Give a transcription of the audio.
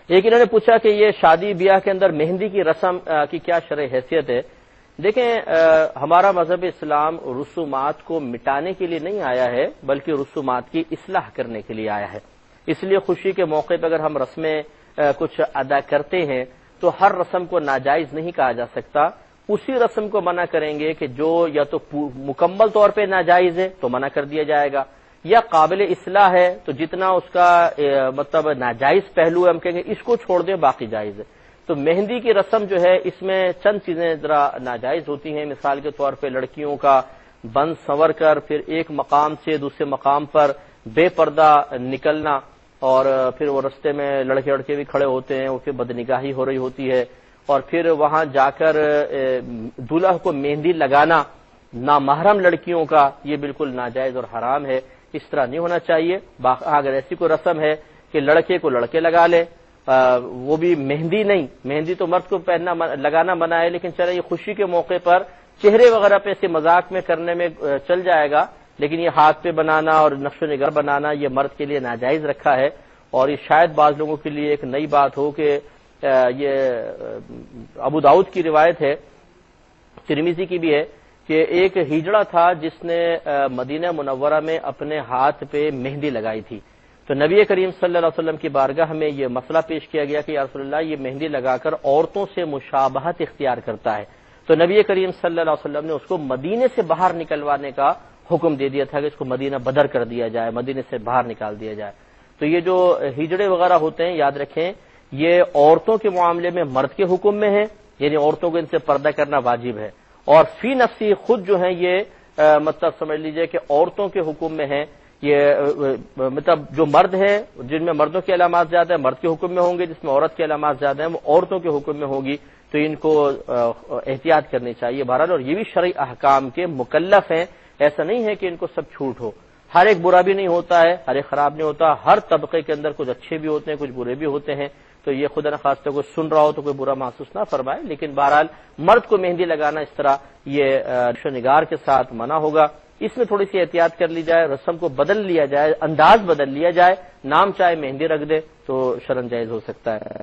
ایک انہوں نے پوچھا کہ یہ شادی بیاہ کے اندر مہندی کی رسم کی کیا شرعی حیثیت ہے؟ دیکھیں ہمارا مذہب اسلام رسومات کو مٹانے کے لیے نہیں آیا ہے بلکہ رسومات کی اصلاح کرنے کے لیے آیا ہے۔ اس لیے خوشی کے موقع پہ اگر ہم رسمیں کچھ ادا کرتے ہیں تو ہر رسم کو ناجائز نہیں کہا جا سکتا، اسی رسم کو منع کریں گے کہ جو یا تو مکمل طور پہ ناجائز ہے تو منع کر دیا جائے گا، یا قابل اصلاح ہے تو جتنا اس کا مطلب ناجائز پہلو ہے ہم کہیں گے اس کو چھوڑ دیں باقی جائز ہے۔ تو مہندی کی رسم جو ہے اس میں چند چیزیں ذرا ناجائز ہوتی ہیں، مثال کے طور پہ لڑکیوں کا بن سنور کر پھر ایک مقام سے دوسرے مقام پر بے پردہ نکلنا، اور پھر وہ رستے میں لڑکے بھی کھڑے ہوتے ہیں، وہ پھر بدنگاہی ہو رہی ہوتی ہے، اور پھر وہاں جا کر دولہا کو مہندی لگانا نامحرم لڑکیوں کا، یہ بالکل ناجائز اور حرام ہے، اس طرح نہیں ہونا چاہیے۔ اگر ایسی کوئی رسم ہے کہ لڑکے کو لڑکے لگا لے، وہ بھی مہندی نہیں، مہندی تو مرد کو لگانا منع ہے، لیکن چلے یہ خوشی کے موقع پر چہرے وغیرہ پہ ایسے مذاق میں کرنے میں چل جائے گا، لیکن یہ ہاتھ پہ بنانا اور نقش و نگار بنانا یہ مرد کے لیے ناجائز رکھا ہے۔ اور یہ شاید بعض لوگوں کے لیے ایک نئی بات ہو کہ یہ ابو داؤد کی روایت ہے، ترمذی کی بھی ہے، کہ ایک ہجڑا تھا جس نے مدینہ منورہ میں اپنے ہاتھ پہ مہندی لگائی تھی، تو نبی کریم صلی اللہ علیہ وسلم کی بارگاہ میں یہ مسئلہ پیش کیا گیا کہ یا رسول اللہ یہ مہندی لگا کر عورتوں سے مشابہت اختیار کرتا ہے، تو نبی کریم صلی اللہ علیہ وسلم نے اس کو مدینے سے باہر نکلوانے کا حکم دے دیا تھا کہ اس کو مدینہ بدر کر دیا جائے، مدینے سے باہر نکال دیا جائے۔ تو یہ جو ہجڑے وغیرہ ہوتے ہیں یاد رکھیں یہ عورتوں کے معاملے میں مرد کے حکم میں ہے، یعنی عورتوں کو ان سے پردہ کرنا واجب ہے، اور فی نفسی خود جو ہیں یہ مطلب سمجھ لیجئے کہ عورتوں کے حکم میں ہے، یہ مطلب جو مرد ہیں جن میں مردوں کی علامات زیادہ ہیں مرد کے حکم میں ہوں گے، جس میں عورت کی علامات زیادہ ہیں وہ عورتوں کے حکم میں ہوگی، تو ان کو احتیاط کرنی چاہیے بہرحال۔ اور یہ بھی شرعی احکام کے مکلف ہیں، ایسا نہیں ہے کہ ان کو سب چھوٹ ہو، ہر ایک برا بھی نہیں ہوتا ہے، ہر ایک خراب نہیں ہوتا، ہر طبقے کے اندر کچھ اچھے بھی ہوتے ہیں کچھ برے بھی ہوتے ہیں، تو یہ خدا نخواستہ کوئی سن رہا ہو تو کوئی برا محسوس نہ فرمائے، لیکن بہرحال مرد کو مہندی لگانا اس طرح یہ نقش و نگار کے ساتھ منع ہوگا، اس میں تھوڑی سی احتیاط کر لی جائے، رسم کو بدل لیا جائے، انداز بدل لیا جائے، نام چاہے مہندی رکھ دے تو شرعاً جائز ہو سکتا ہے۔